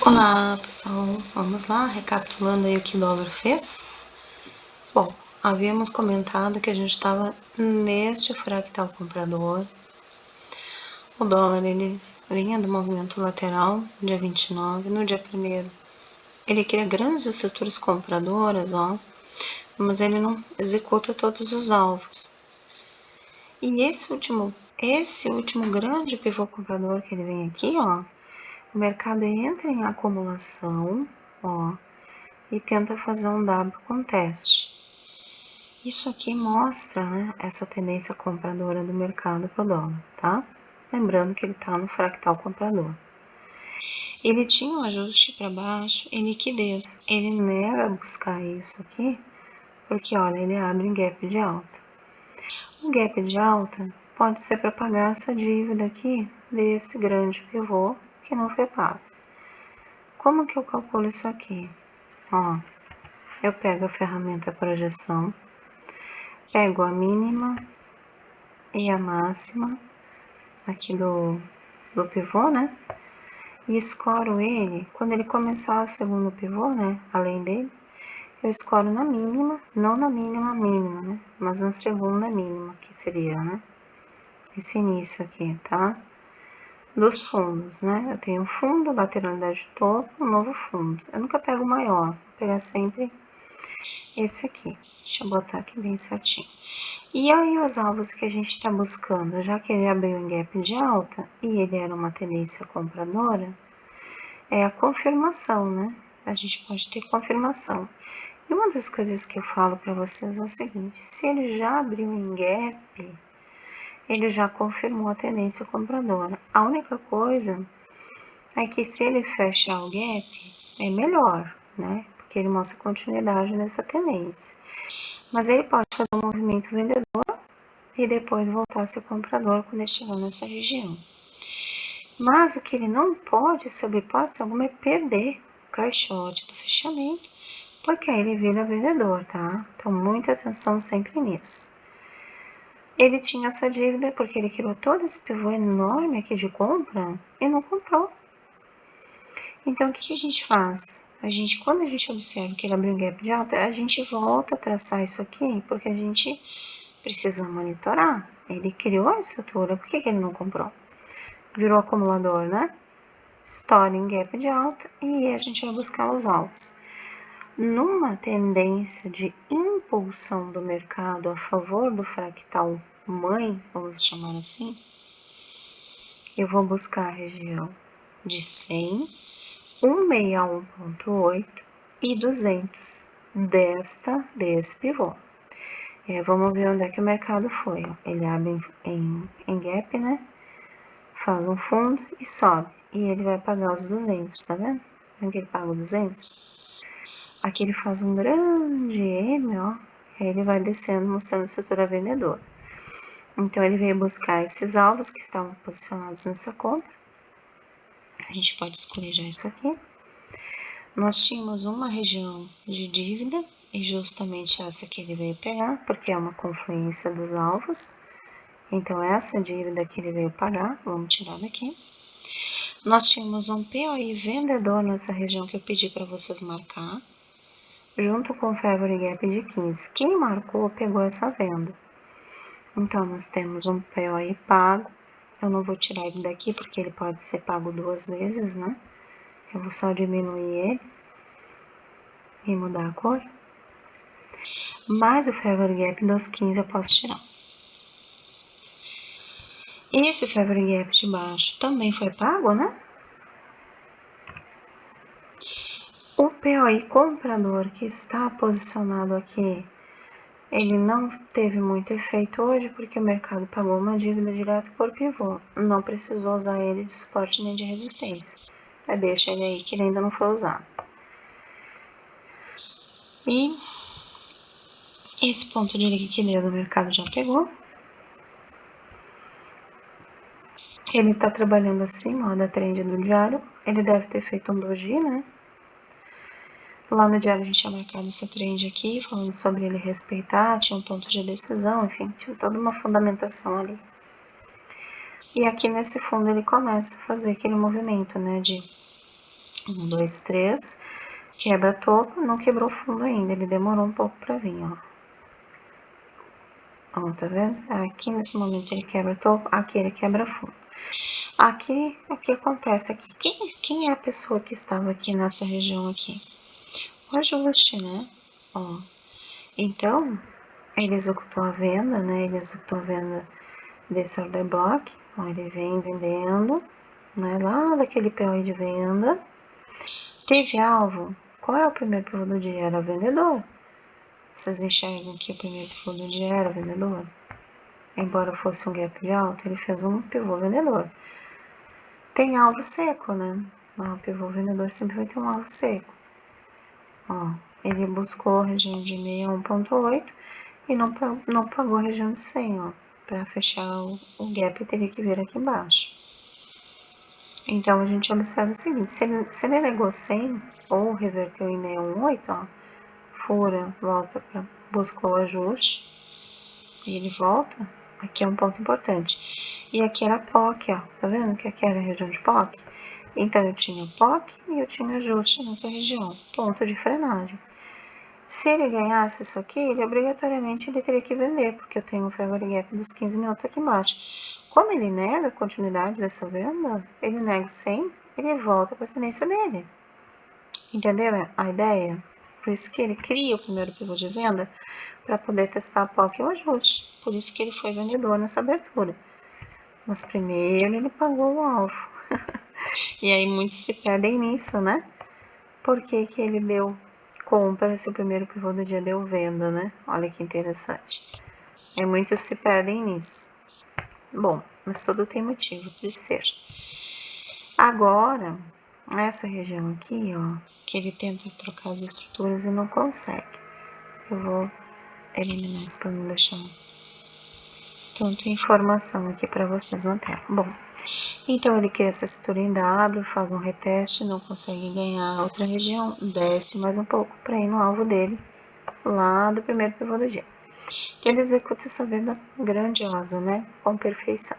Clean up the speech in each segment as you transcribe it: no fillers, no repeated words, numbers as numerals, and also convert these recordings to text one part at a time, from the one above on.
Olá pessoal, vamos lá, recapitulando aí o que o dólar fez. Bom, havíamos comentado que a gente estava neste fractal comprador. O dólar ele vinha do movimento lateral, dia 29, no dia 1º. Ele cria grandes estruturas compradoras, ó, mas ele não executa todos os alvos. E esse último grande pivô comprador que ele vem aqui, ó, o mercado entra em acumulação, ó, e tenta fazer um W com teste. Isso aqui mostra, né, essa tendência compradora do mercado para o dólar, tá? Lembrando que ele está no fractal comprador. Ele tinha um ajuste para baixo em liquidez. Ele nega buscar isso aqui, porque olha, ele abre em gap de alta. O gap de alta pode ser para pagar essa dívida aqui desse grande pivô que não foi pago. Como que eu calculo isso aqui? Ó, eu pego a ferramenta projeção, pego a mínima e a máxima aqui do pivô, né? E escoro ele, quando ele começar o segundo pivô, né? Além dele, eu escoro na mínima, não na mínima mínima, né? Mas na segunda mínima, que seria, né? Esse início aqui, tá? Dos fundos, né? Eu tenho fundo, lateralidade de topo, um novo fundo. Eu nunca pego o maior, vou pegar sempre esse aqui. Deixa eu botar aqui bem certinho. E aí os alvos que a gente está buscando, já que ele abriu em gap de alta e ele era uma tendência compradora, é a confirmação, né? A gente pode ter confirmação. E uma das coisas que eu falo para vocês é o seguinte, se ele já abriu em gap, ele já confirmou a tendência compradora. A única coisa é que se ele fechar o gap, é melhor, né? Porque ele mostra continuidade dessa tendência. Mas ele pode fazer um movimento vendedor e depois voltar a ser comprador quando ele chegar nessa região. Mas o que ele não pode, sob hipótese alguma, é perder o caixote do fechamento, porque aí ele vira vendedor, tá? Então, muita atenção sempre nisso. Ele tinha essa dívida porque ele criou todo esse pivô enorme aqui de compra e não comprou. Então, o que a gente faz? Quando a gente observa que ele abriu um gap de alta, a gente volta a traçar isso aqui, porque a gente precisa monitorar. Ele criou a estrutura, por que ele não comprou? Virou acumulador, né? Estoura em gap de alta e a gente vai buscar os alvos. Numa tendência de impulsão do mercado a favor do fractal mãe, vamos chamar assim, eu vou buscar a região de 100, 161.8 e 200 desse pivô. Vamos ver onde é que o mercado foi. Ó. Ele abre em gap, né? Faz um fundo e sobe. E ele vai pagar os 200, tá vendo? Vendo que ele paga os 200? Aqui ele faz um grande M, ó. E aí ele vai descendo, mostrando a estrutura vendedora. Então, ele veio buscar esses alvos que estavam posicionados nessa compra. A gente pode escolher já isso aqui. Nós tínhamos uma região de dívida, e justamente essa que ele veio pegar, porque é uma confluência dos alvos. Então, essa dívida que ele veio pagar, vamos tirar daqui. Nós tínhamos um POI vendedor nessa região que eu pedi para vocês marcar, junto com o Favorite Gap de 15. Quem marcou, pegou essa venda. Então, nós temos um POI pago. Eu não vou tirar ele daqui, porque ele pode ser pago 2 vezes, né? Eu vou só diminuir ele e mudar a cor. Mas o Favorite Gap dos 15 eu posso tirar. Esse Favorite Gap de baixo também foi pago, né? O POI comprador que está posicionado aqui, ele não teve muito efeito hoje porque o mercado pagou uma dívida direto por pivô. Não precisou usar ele de suporte nem de resistência. Deixa ele aí que ele ainda não foi usado. E esse ponto de liquidez o mercado já pegou. Ele está trabalhando acima da trend do diário. Ele deve ter feito um doji, né? Lá no diário a gente tinha marcado essa trend aqui, falando sobre ele respeitar, tinha um ponto de decisão, enfim, tinha toda uma fundamentação ali. E aqui nesse fundo ele começa a fazer aquele movimento, né, de 1, 2, 3. Quebra topo, não quebrou fundo ainda, ele demorou um pouco pra vir, ó. Ó, tá vendo? Aqui nesse momento ele quebra topo, aqui ele quebra fundo. Aqui, o que acontece aqui? Quem é a pessoa que estava aqui nessa região aqui? O ajuste, né? Ó. Então, ele executou a venda, né? Ele executou a venda desse order block. Ó, ele vem vendendo, né? Lá daquele PO de venda. Teve alvo. Qual é o primeiro pivô do dia? Era o vendedor. Vocês enxergam que o primeiro pivô do dia era o vendedor? Embora fosse um gap de alta, ele fez um pivô vendedor. Tem alvo seco, né? O pivô vendedor sempre vai ter um alvo seco. Ó, ele buscou a região de 61.8 e não pagou a região de 100, ó. Para fechar o gap, teria que vir aqui embaixo. Então, a gente observa o seguinte, se ele negou 100 ou reverteu em 618, ó, fura, volta para buscou o ajuste, e ele volta, aqui é um ponto importante. E aqui era POC, ó, tá vendo que aqui era a região de POC? Então, eu tinha POC e eu tinha ajuste nessa região, ponto de frenagem. Se ele ganhasse isso aqui, ele obrigatoriamente ele teria que vender, porque eu tenho um favorite gap dos 15 minutos aqui embaixo. Como ele nega a continuidade dessa venda, ele nega o 100, ele volta para a tendência dele. Entenderam a ideia? Por isso que ele cria o primeiro pivô de venda para poder testar a POC e o ajuste. Por isso que ele foi vendedor nessa abertura. Mas primeiro ele pagou o alvo. E aí muitos se perdem nisso, né? Por que que ele deu compra se o primeiro pivô do dia deu venda, né? Olha que interessante. E muitos se perdem nisso. Bom, mas tudo tem motivo de ser. Agora, essa região aqui, ó, que ele tenta trocar as estruturas e não consegue. Eu vou eliminar isso para não deixar tanta informação aqui para vocês na tela. Bom, então ele cria essa estrutura em W, faz um reteste, não consegue ganhar a outra região, desce mais um pouco para ir no alvo dele, lá do primeiro pivô do dia. Ele executa essa venda grandiosa, né? Com perfeição.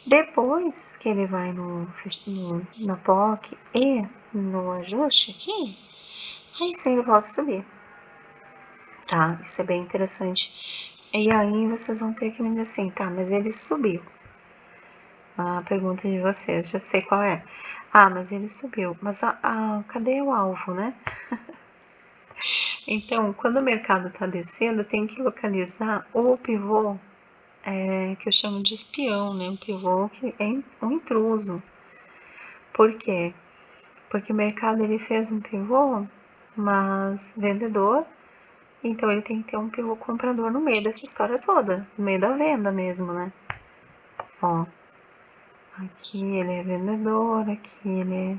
Depois que ele vai na POC e no ajuste aqui, aí sim ele volta a subir. Tá? Isso é bem interessante. E aí vocês vão ter que me dizer assim, tá, mas ele subiu. A pergunta de vocês, já sei qual é. Ah, mas ele subiu. Mas cadê o alvo, né? Então, quando o mercado está descendo, tem que localizar o pivô que eu chamo de espião, né? Um pivô que é um intruso. Por quê? Porque o mercado ele fez um pivô, mas vendedor, então ele tem que ter um pivô comprador no meio dessa história toda, no meio da venda mesmo, né? Ó, aqui ele é vendedor, aqui ele é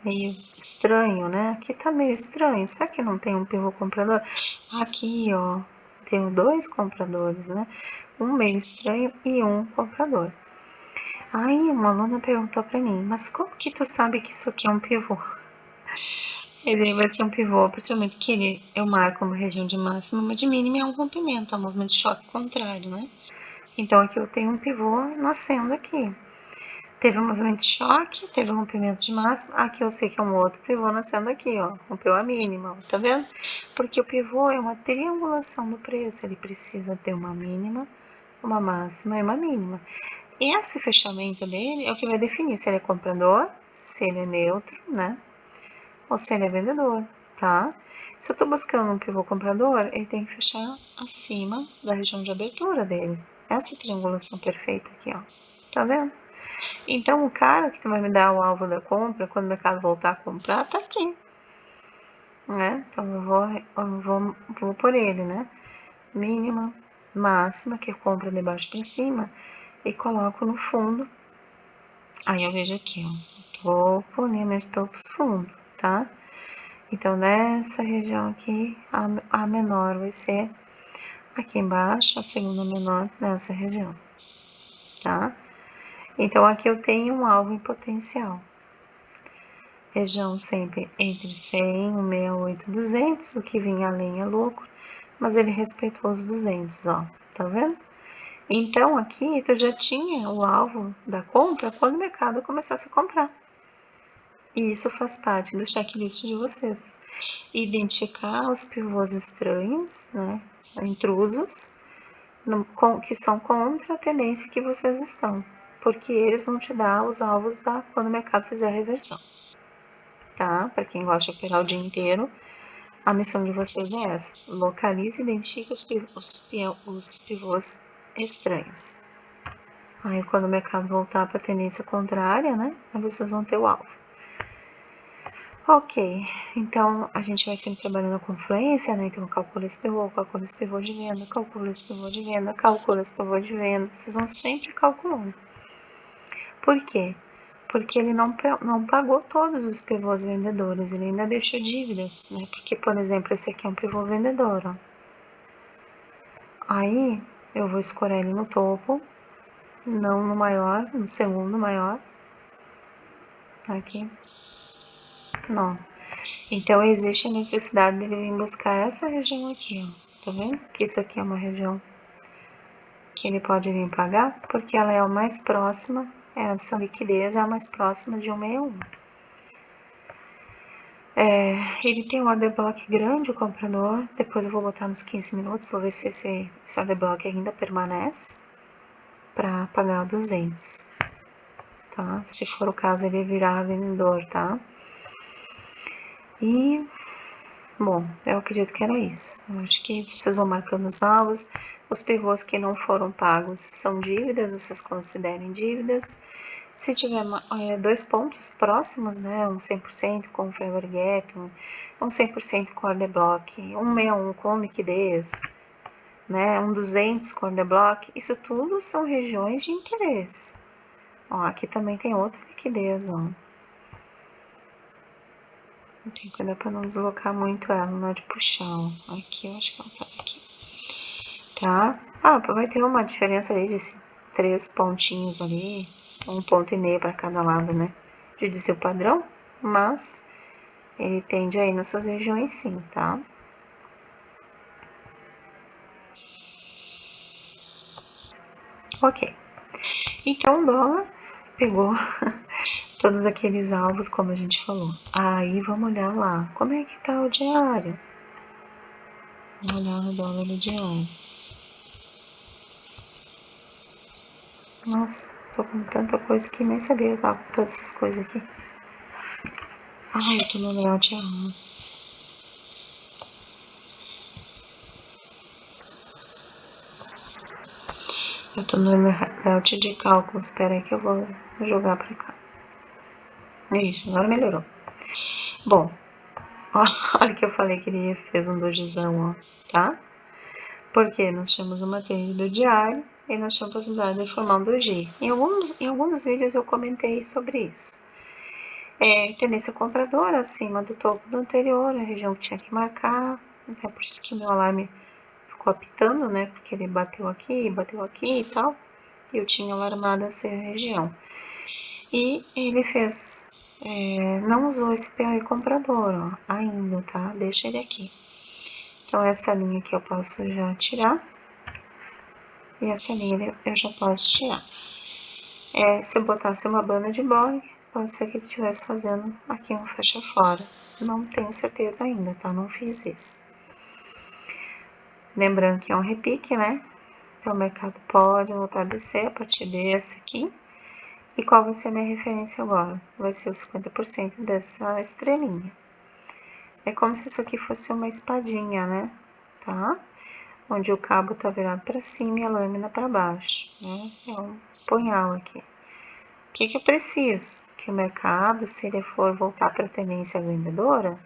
meio estranho, né? Aqui tá meio estranho, será que não tem um pivô comprador? Aqui, ó, tenho dois compradores, né? Um meio estranho e um comprador. Aí uma aluna perguntou para mim, mas como que tu sabe que isso aqui é um pivô? Ele vai ser um pivô, a partir do momento que eu marco uma região de máxima, uma de mínima é um rompimento, é um movimento de choque contrário, né? Então aqui eu tenho um pivô nascendo aqui. Teve um movimento de choque, teve um rompimento de máxima, aqui eu sei que é um outro pivô nascendo aqui, ó, rompeu a mínima, tá vendo? Porque o pivô é uma triangulação do preço, ele precisa ter uma mínima, uma máxima e uma mínima. E esse fechamento dele é o que vai definir se ele é comprador, se ele é neutro, né? Ou se ele é vendedor, tá? Se eu estou buscando um pivô comprador, ele tem que fechar acima da região de abertura dele. Essa triangulação perfeita aqui, ó. Tá vendo? Então, o cara que vai me dar o alvo da compra, quando o mercado voltar a comprar, tá aqui. Né? Então, vou por ele, né? Mínima, máxima, que eu compro de baixo para cima, e coloco no fundo. Aí eu vejo aqui, ó. Topo, né? Meus topos fundo, tá? Então, nessa região aqui, a menor vai ser aqui embaixo, a segunda menor nessa região, tá? Então, aqui eu tenho um alvo em potencial. Região sempre entre 100, 168, 200, o que vinha além é lucro, mas ele respeitou os 200, ó, tá vendo? Então, aqui tu já tinha o alvo da compra quando o mercado começasse a comprar. E isso faz parte do checklist de vocês. Identificar os pivôs estranhos, né, intrusos, que são contra a tendência que vocês estão, porque eles vão te dar os alvos quando o mercado fizer a reversão. Tá? Para quem gosta de operar o dia inteiro, a missão de vocês é essa: localize e identifique os pivôs estranhos. Aí quando o mercado voltar para a tendência contrária, né, aí vocês vão ter o alvo. Ok, então a gente vai sempre trabalhando com fluência, né? Então calcula esse pivô de venda, calcula esse pivô de venda, calcula esse pivô de venda. Vocês vão sempre calculando. Por quê? Porque ele não pagou todos os pivôs vendedores, ele ainda deixou dívidas, né? Porque, por exemplo, esse aqui é um pivô vendedor, ó. Aí eu vou escorar ele no topo, não no maior, no segundo maior. Aqui. Não. Então, existe a necessidade dele vir buscar essa região aqui, ó. Tá vendo? Que isso aqui é uma região que ele pode vir pagar, porque ela é a mais próxima, essa liquidez é a mais próxima de 161. Ele tem um order block grande, o comprador. Depois eu vou botar nos 15 minutos, vou ver se esse order block ainda permanece para pagar 200, tá? Se for o caso, ele virar vendedor, tá? E, bom, eu acredito que era isso. Eu acho que vocês vão marcando os alvos. Os pivôs que não foram pagos são dívidas, vocês considerem dívidas. Se tiver 2 pontos próximos, né, um 100% com favor gap, um 100% com order block, um 61 com liquidez, né, um 200 com order block, isso tudo são regiões de interesse. Ó, aqui também tem outra liquidez, ó. Tem que cuidar para não deslocar muito ela na hora de puxar, ó. Aqui, eu acho que ela tá aqui. Tá? Ah, vai ter uma diferença ali de 3 pontinhos ali, 1,5 ponto para cada lado, né? De dizer o padrão, mas ele tende aí nessas regiões sim, tá? Ok. Então o dólar pegou todos aqueles alvos, como a gente falou. Aí vamos olhar lá, como é que tá o diário? Vamos olhar no dólar do diário. Nossa, tô com tanta coisa que nem sabia que eu tava com todas essas coisas aqui. Ai, eu tô no layout errado. Eu tô no layout de cálculo. Espera aí que eu vou jogar pra cá. Isso, agora melhorou. Bom, olha que eu falei que ele fez um dojizão, ó, tá? Porque nós tínhamos uma trend do diário e nós tínhamos a possibilidade de formar um doji. Em alguns vídeos eu comentei sobre isso. Tendência compradora acima do topo do anterior, a região que tinha que marcar. É por isso que o meu alarme ficou apitando, né? Porque ele bateu aqui e tal. E eu tinha alarmado essa região. E ele fez, não usou esse POI comprador, ó, ainda, tá? Deixa ele aqui. Então, essa linha aqui eu posso já tirar. E essa linha eu já posso tirar. Se eu botasse uma banda de bog, pode ser que ele estivesse fazendo aqui um fecha fora. Não tenho certeza ainda, tá? Não fiz isso. Lembrando que é um repique, né? Então, o mercado pode voltar a descer a partir desse aqui. E qual vai ser a minha referência agora? Vai ser os 50% dessa estrelinha. É como se isso aqui fosse uma espadinha, né? Tá? Onde o cabo tá virado para cima e a lâmina para baixo, né? É um punhal aqui. O que eu preciso? Que o mercado, se ele for voltar para a tendência vendedora,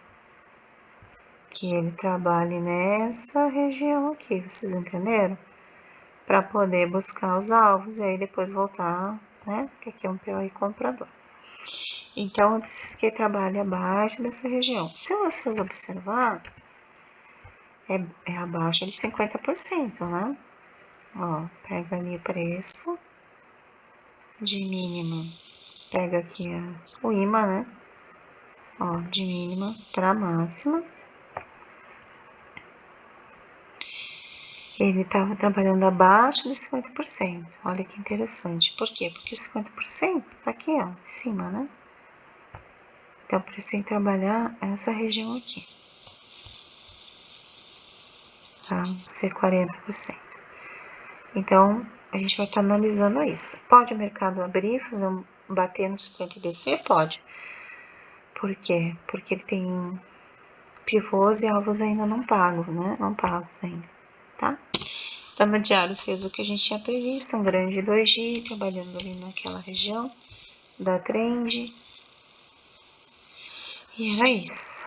que ele trabalhe nessa região aqui, vocês entenderam? Para poder buscar os alvos e aí depois voltar, né? Que aqui é um POI comprador. Então, eu preciso que ele trabalhe abaixo dessa região. Se vocês observar, é abaixo de 50%, né? Ó, pega ali o preço de mínima. Pega aqui o imã, né? Ó, de mínima para máxima. Ele estava trabalhando abaixo de 50%. Olha que interessante. Por quê? Porque o 50% tá aqui, ó, em cima, né? Então, por isso tem que trabalhar essa região aqui, tá? Ser 40%. Então, a gente vai estar analisando isso. Pode o mercado abrir, bater no 50 e descer? Pode. Por quê? Porque ele tem pivôs e alvos ainda não pagos, né? Não pagos ainda, tá? Então, no diário fez o que a gente tinha previsto, um grande doji, trabalhando ali naquela região da trend. E era isso.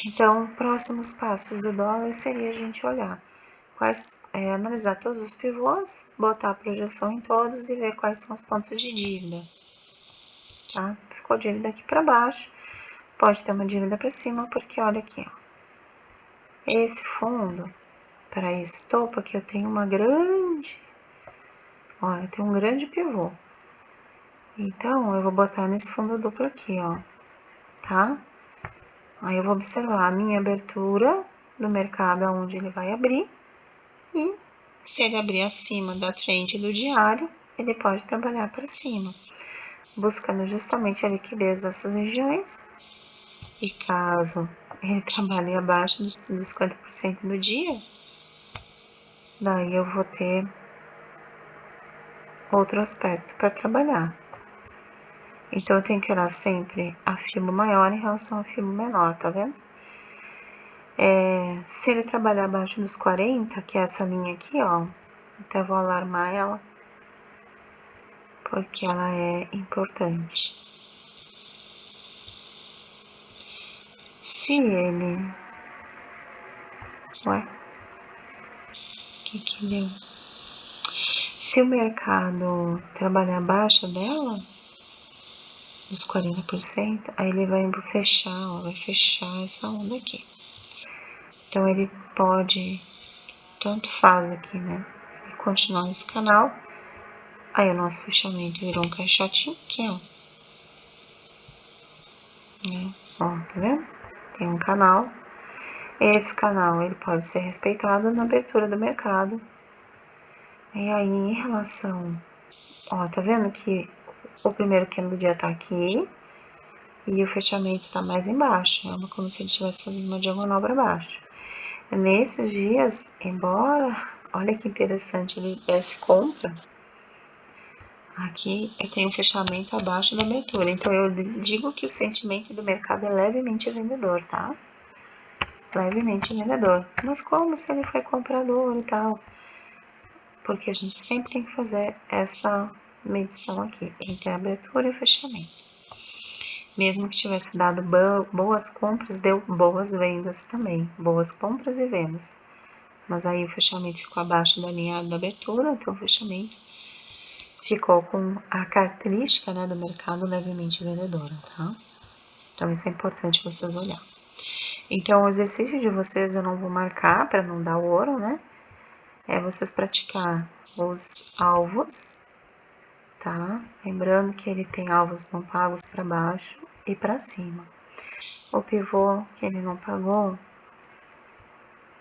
Então, próximos passos do dólar seria a gente olhar analisar todos os pivôs, botar a projeção em todos e ver quais são os pontos de dívida, tá? Ficou dívida aqui para baixo, pode ter uma dívida para cima, porque olha aqui, ó. Esse fundo, para esse topo aqui, eu tenho eu tenho um grande pivô. Então, eu vou botar nesse fundo duplo aqui, ó, tá? Aí eu vou observar a minha abertura do mercado, aonde ele vai abrir, e se ele abrir acima da trend do diário, ele pode trabalhar para cima, buscando justamente a liquidez dessas regiões. E caso ele trabalhe abaixo dos 50% no dia, daí eu vou ter outro aspecto para trabalhar. Então, eu tenho que olhar sempre a FIBO maior em relação a FIBO menor, tá vendo? Se ele trabalhar abaixo dos 40, que é essa linha aqui, ó, então eu vou alarmar ela, porque ela é importante. Se ele... Ué? O que deu? Se o mercado trabalhar abaixo dela, dos 40%, aí ele vai fechar, ó, vai fechar essa onda aqui. Então, ele pode, tanto faz aqui, né, continuar nesse canal. Aí, o nosso fechamento virou um caixotinho aqui, ó. Ó, tá vendo? Tem um canal. Esse canal, ele pode ser respeitado na abertura do mercado. E aí, em relação... Ó, tá vendo que o primeiro candle do dia tá aqui e o fechamento tá mais embaixo. É como se ele estivesse fazendo uma diagonal para baixo. Nesses dias, embora... Olha que interessante, ele desce compra. Aqui eu tenho um fechamento abaixo da abertura. Então, eu digo que o sentimento do mercado é levemente vendedor, tá? Levemente vendedor. Mas como se ele foi comprador e tal? Porque a gente sempre tem que fazer essa medição aqui, entre a abertura e o fechamento. Mesmo que tivesse dado boas compras, deu boas vendas também. Boas compras e vendas. Mas aí o fechamento ficou abaixo da linha da abertura, então o fechamento ficou com a característica, né, do mercado levemente vendedora, tá? Então, isso é importante vocês olharem. Então, o exercício de vocês eu não vou marcar para não dar ouro, né? É vocês praticar os alvos, tá? Lembrando que ele tem alvos não pagos para baixo e para cima. O pivô que ele não pagou,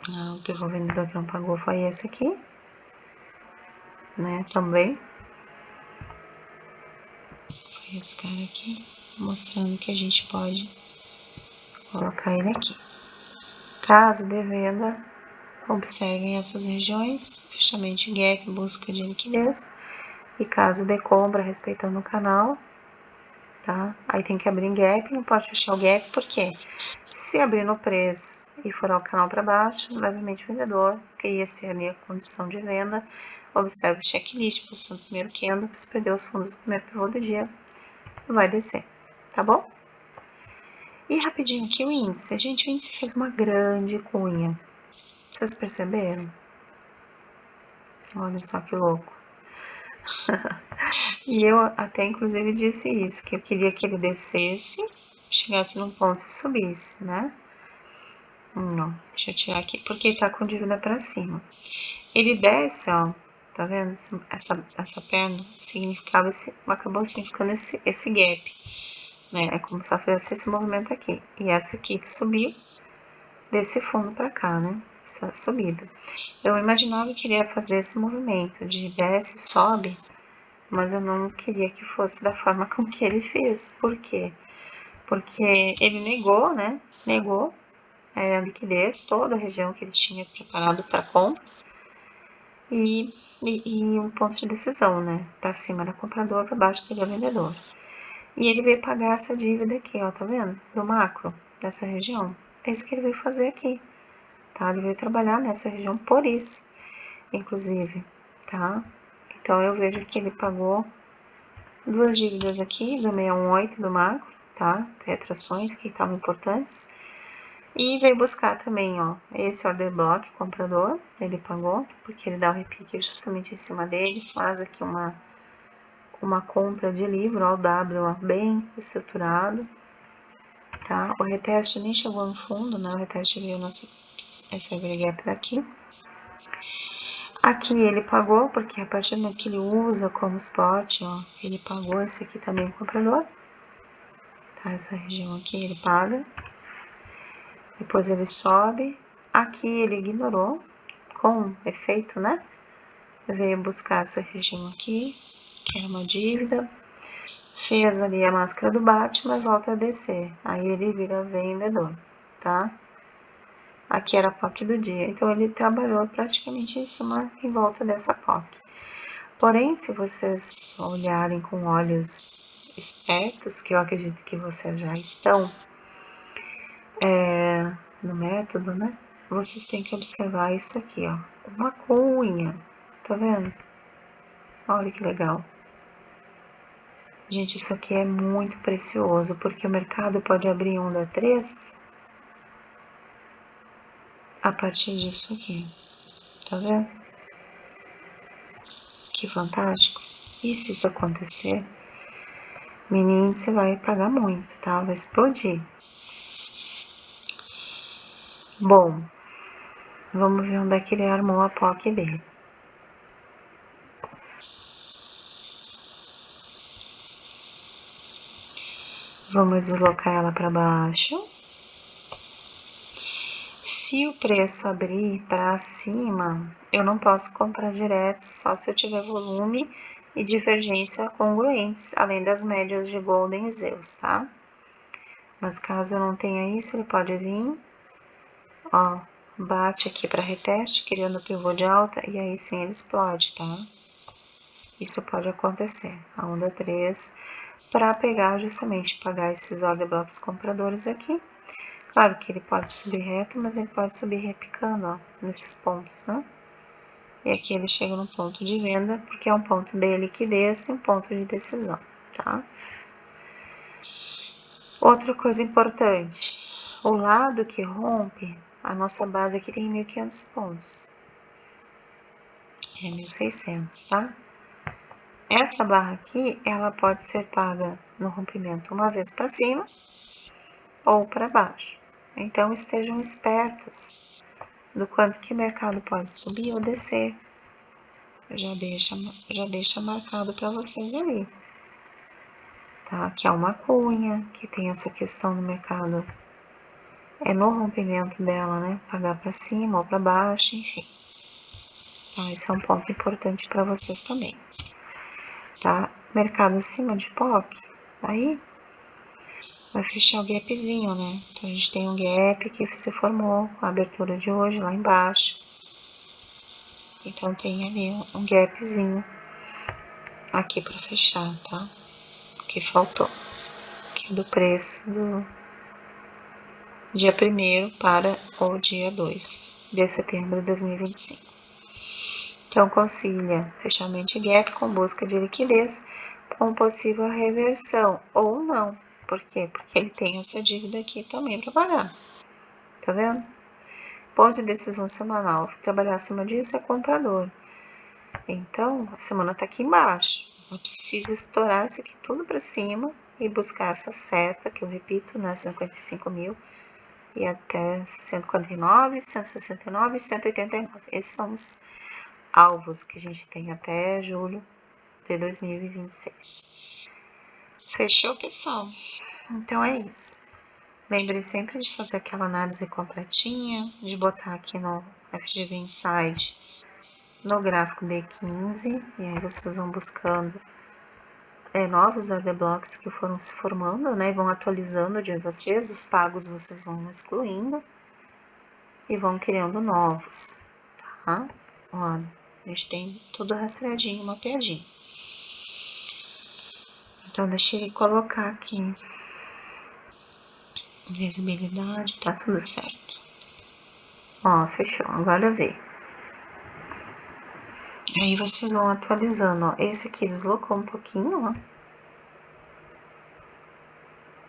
o pivô vendedor que não pagou foi esse aqui, né? Também. Foi esse cara aqui, mostrando que a gente pode colocar ele aqui. Caso de venda, observem essas regiões, fechamento de gap, busca de liquidez. E caso de compra, respeitando o canal, tá? Aí tem que abrir em gap, não pode fechar o gap, porque se abrir no preço e furar o canal para baixo, levemente vendedor, cria-se ali a condição de venda. Observe o checklist, posição do primeiro candle, se perder os fundos do primeiro pivô do dia, vai descer, tá bom? E rapidinho aqui o índice. Gente, o índice fez uma grande cunha. Vocês perceberam? Olha só que louco. E eu até inclusive disse isso, que eu queria que ele descesse, chegasse num ponto e subisse, né? Não, deixa eu tirar aqui, porque ele tá com dívida pra cima. Ele desce, ó, tá vendo? Essa perna significava acabou significando esse gap, né? É como se ela fizesse esse movimento aqui. E essa aqui que subiu, desse fundo pra cá, né? Essa subida. Eu imaginava que ele ia fazer esse movimento de desce, sobe, mas eu não queria que fosse da forma como que ele fez. Por quê? porque ele negou, né? Negou a liquidez, toda a região que ele tinha preparado para compra e um ponto de decisão, né? Para cima era comprador, para baixo seria vendedor. E ele veio pagar essa dívida aqui, ó, tá vendo? Do macro, dessa região. É isso que ele veio fazer aqui, tá? Ele veio trabalhar nessa região por isso, inclusive, tá? Então, eu vejo que ele pagou duas dívidas aqui, do 618 do macro, tá? Retrações que estavam importantes. E veio buscar também, ó, esse order block, comprador, ele pagou, porque ele dá o repique justamente em cima dele, faz aqui uma compra de livro, ó, o W, ó, bem estruturado, tá? O reteste nem chegou no fundo, né? O reteste veio nossa FV Gap daqui. Aqui ele pagou, porque a partir do que ele usa como spot, ó, ele pagou esse aqui também, comprador, tá? Essa região aqui ele paga. Depois ele sobe. Aqui ele ignorou, com efeito, né? Veio buscar essa região aqui, que era uma dívida. Fez ali a máscara do Batman e volta a descer. Aí ele vira vendedor, tá? Aqui era a POC do dia. Então ele trabalhou praticamente em cima, em volta dessa POC. Porém, se vocês olharem com olhos espertos, que eu acredito que vocês já estão no método, né? Vocês têm que observar isso aqui, ó. Uma cunha, tá vendo? Olha que legal. Gente, isso aqui é muito precioso, porque o mercado pode abrir onda 3 a partir disso aqui. Tá vendo? Que fantástico. E se isso acontecer, mini índice vai pagar muito, tá? Vai explodir. Bom, vamos ver onde é que ele armou a POC dele. Vamos deslocar ela para baixo. Se o preço abrir para cima, eu não posso comprar direto, só se eu tiver volume e divergência congruentes, além das médias de Golden e Zeus, tá? Mas caso eu não tenha isso, ele pode vir, ó, bate aqui para reteste, criando pivô de alta, e aí sim ele explode, tá? Isso pode acontecer, a onda 3, para pegar justamente, pagar esses order blocks compradores aqui. Claro que ele pode subir reto, mas ele pode subir repicando, ó, nesses pontos, né? E aqui ele chega no ponto de venda, porque é um ponto de liquidez e um ponto de decisão, tá? Outra coisa importante, o lado que rompe, a nossa base aqui tem 1.500 pontos. É 1.600, tá? Essa barra aqui, ela pode ser paga no rompimento uma vez para cima ou para baixo. Então, estejam espertos do quanto que o mercado pode subir ou descer. Já deixa marcado para vocês ali, tá? Que é uma cunha, que tem essa questão no mercado, é no rompimento dela, né? Pagar para cima ou para baixo, enfim. Tá? Isso é um ponto importante para vocês também, tá? Mercado acima de POC, aí vai fechar o gapzinho, né? Então, a gente tem um gap que se formou com a abertura de hoje lá embaixo. Então, tem ali um gapzinho aqui para fechar, tá? Que faltou, que é do preço do dia 1º para o dia 2 de setembro de 2025. Então, concilia fechamento gap com busca de liquidez com possível reversão ou não. Por quê? Porque ele tem essa dívida aqui também para pagar. Tá vendo? Ponto de decisão semanal. Trabalhar acima disso é comprador. Então, a semana tá aqui embaixo. Eu preciso estourar isso aqui tudo para cima e buscar essa seta, que eu repito, né? 55 mil e até 149, 169 e 189. Esses são os alvos que a gente tem até julho de 2026. Fechou, pessoal? Então é isso. Lembre sempre de fazer aquela análise completinha, de botar aqui no FGV Inside no gráfico D15, e aí vocês vão buscando novos order blocks que foram se formando, né? E vão atualizando de vocês, os pagos vocês vão excluindo e vão criando novos, tá? Ó, a gente tem tudo rastreadinho, mapeadinho. Então, deixa eu colocar aqui. Visibilidade, tá tudo certo. Ó, fechou, agora veio. Aí vocês vão atualizando, ó. Esse aqui deslocou um pouquinho, ó.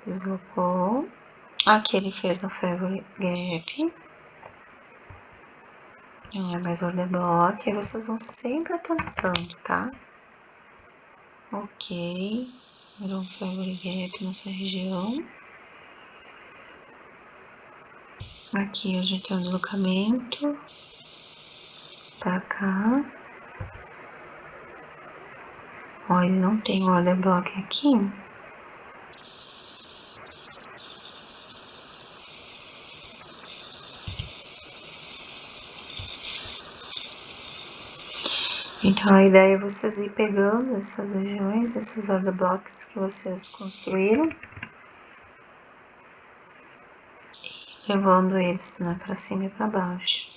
Deslocou. Aqui ele fez o favorite gap. Não é mais order block. Aí vocês vão sempre atualizando, tá? Ok. Virou um favorite gap nessa região. Aqui a gente tem um deslocamento. Pra cá. Ó, ele não tem o order block aqui. Então, a ideia é vocês ir pegando essas regiões, esses order blocks que vocês construíram e levando eles, né, para cima e para baixo.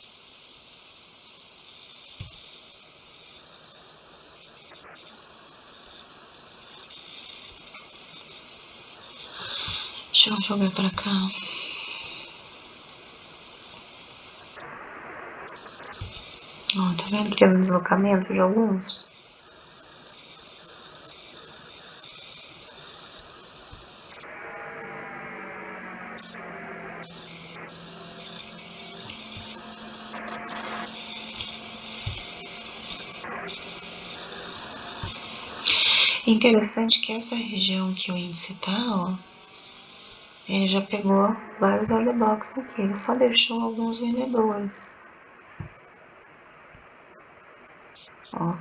Deixa eu jogar para cá. Ó, tá vendo que tem um deslocamento de alguns? Interessante que essa região que o índice tá, ó, ele já pegou vários order blocks aqui, ele só deixou alguns vendedores. Ó.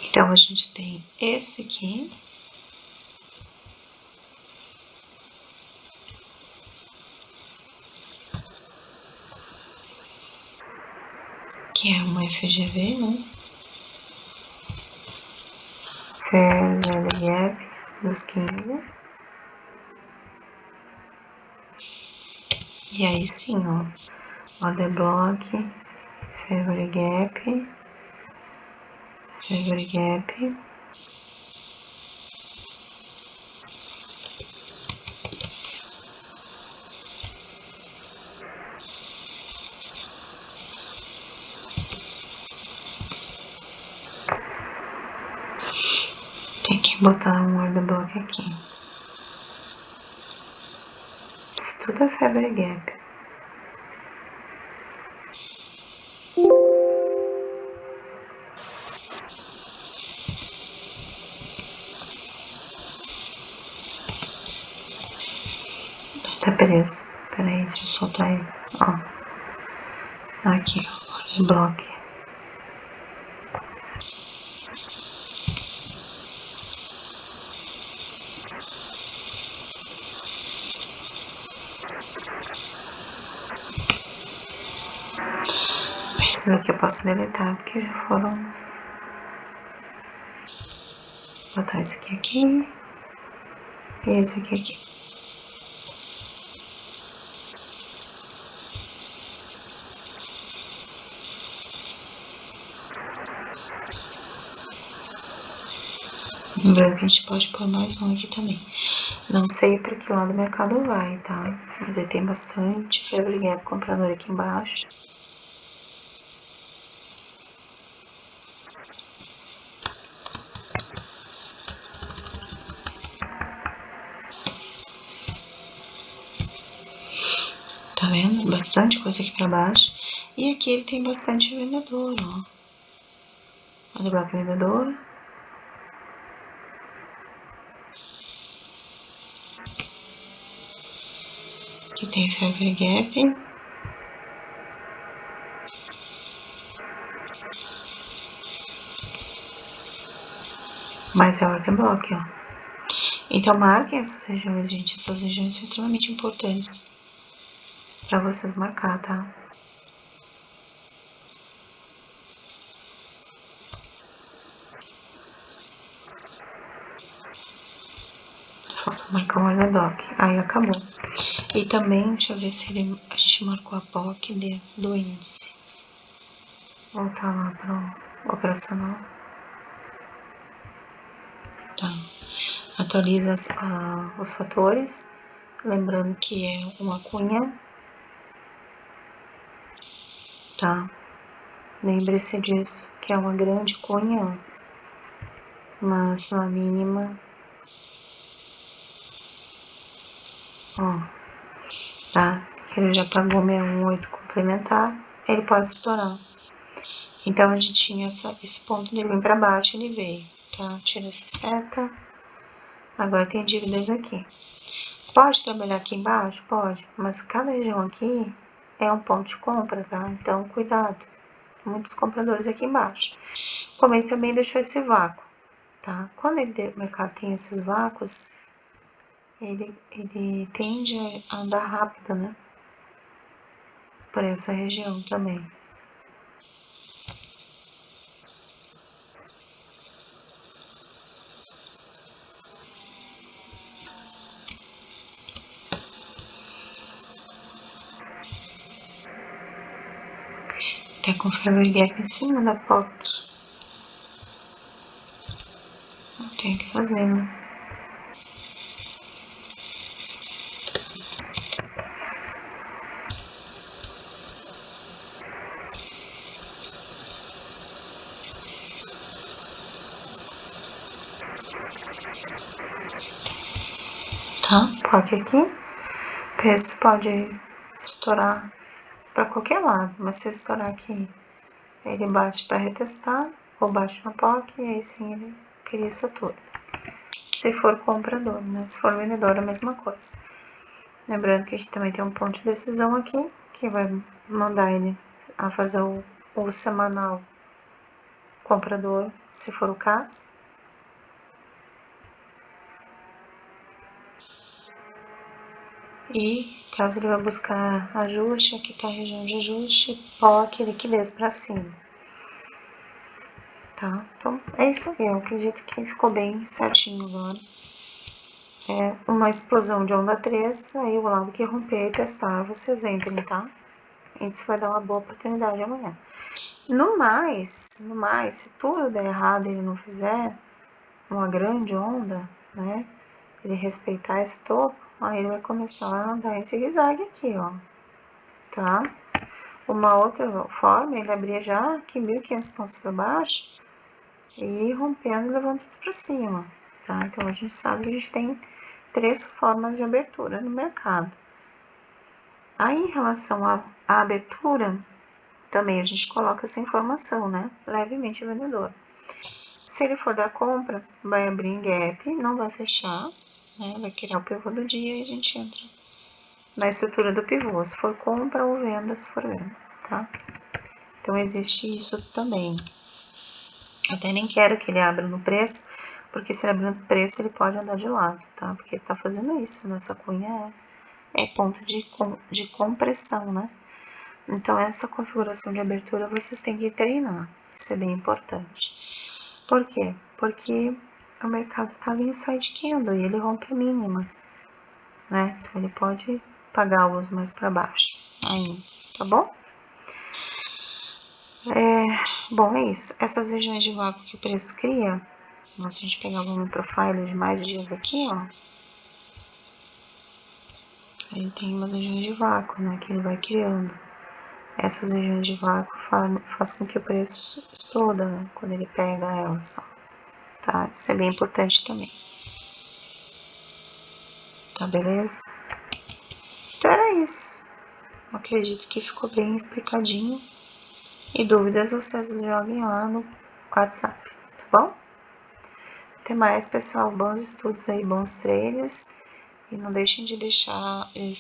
Então, a gente tem esse aqui. Que é uma FGV, né? Fair Value Gap dos 15. E aí sim, ó. Order Block, Fair Gap, Fair Gap. Tem que botar um order block aqui. Isso tudo é Fair Gap. Tá preso. Peraí, deixa eu soltar ele. Ó. Aqui, ó. Order Block. Esses aqui eu posso deletar, porque já foram. Vou botar esse aqui. E esse aqui. Lembrando que a gente pode pôr mais um aqui também. Não sei para que lado o mercado vai, tá? Mas aí tem bastante Fair Gap comprador aqui embaixo. Tá vendo? Bastante coisa aqui pra baixo. E aqui ele tem bastante vendedor, ó. Olha o bloco vendedor. Aqui tem Fair Gap. Mas é order block, ó. Então, marquem essas regiões, gente. Essas regiões são extremamente importantes para vocês marcar, tá? Falta marcar o orderdoc. Aí acabou. E também, deixa eu ver se a gente marcou a POC do índice. Voltar lá para o operacional. Tá. Atualiza os fatores. Lembrando que é uma cunha. Tá. Lembre-se disso, que é uma grande cunha, mas uma mínima. Ó, tá? Ele já pagou 618 complementar, ele pode estourar. Então, a gente tinha esse ponto de vir para baixo, ele veio, tá? Tira essa seta. Agora tem dívidas aqui. Pode trabalhar aqui embaixo? Pode, mas cada região aqui é um ponto de compra, tá? Então, cuidado. Muitos compradores aqui embaixo. Como ele também deixou esse vácuo, tá? Quando o mercado tem esses vácuos, ele tende a andar rápido, né? Por essa região também. Tá com Fever Gap em cima da POC. Tem que fazer, né? Tá? POC aqui. Preço pode estourar para qualquer lado, mas se estourar aqui, ele bate para retestar ou bate no POC e aí sim ele cria essa altura. Se for comprador, né? Se for vendedor, a mesma coisa. Lembrando que a gente também tem um ponto de decisão aqui, que vai mandar ele a fazer o semanal comprador, se for o caso. E caso ele vá buscar ajuste, aqui está a região de ajuste, POC, liquidez para cima. Tá? Então, é isso aí. Eu acredito que ficou bem certinho agora. É uma explosão de onda 3, aí o lado que romper e testar, vocês entrem, tá? Isso vai dar uma boa oportunidade amanhã. No mais, se tudo der errado e ele não fizer uma grande onda, né? Ele respeitar esse topo, aí ele vai começar a dar esse zigue-zague aqui, ó. Tá? Uma outra forma, ele abrir já aqui 1.500 pontos para baixo e rompendo e levantando para cima, tá? Então, a gente sabe que a gente tem 3 formas de abertura no mercado. Aí, em relação à abertura, também a gente coloca essa informação, né? Levemente vendedor. Se ele for da compra, vai abrir em gap, não vai fechar, né? Vai criar o pivô do dia e a gente entra na estrutura do pivô, se for compra ou venda, se for venda, tá? Então, existe isso também. Até nem quero que ele abra no preço, porque se ele abrir no preço, ele pode andar de lado, tá? Porque ele tá fazendo isso, nessa cunha é ponto de compressão, né? Então, essa configuração de abertura vocês têm que treinar, isso é bem importante. Por quê? Porque o mercado estava em side candle e ele rompe a mínima, né? Então, ele pode pagar os mais para baixo ainda, tá bom? Bom, é isso. Essas regiões de vácuo que o preço cria, se a gente pegar o volume profile de mais dias aqui, ó, aí tem umas regiões de vácuo, né, que ele vai criando. Essas regiões de vácuo faz com que o preço exploda, né, quando ele pega elas, tá? Isso é bem importante também. Tá, beleza? Então era isso. Eu acredito que ficou bem explicadinho. E dúvidas vocês joguem lá no WhatsApp, tá bom? Até mais, pessoal. Bons estudos aí, bons trades. E não deixem de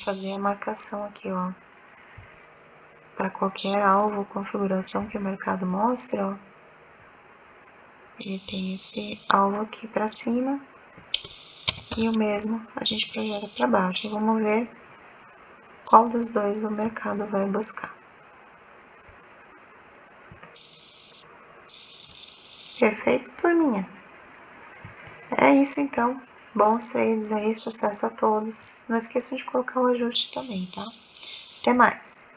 fazer a marcação aqui, ó. Para qualquer alvo ou configuração que o mercado mostre, ó. Ele tem esse alvo aqui para cima E o mesmo a gente projeta para baixo. E vamos ver qual dos dois o mercado vai buscar. Perfeito, turminha? É isso então. Bons trades aí, sucesso a todos. Não esqueçam de colocar o ajuste também, tá? Até mais!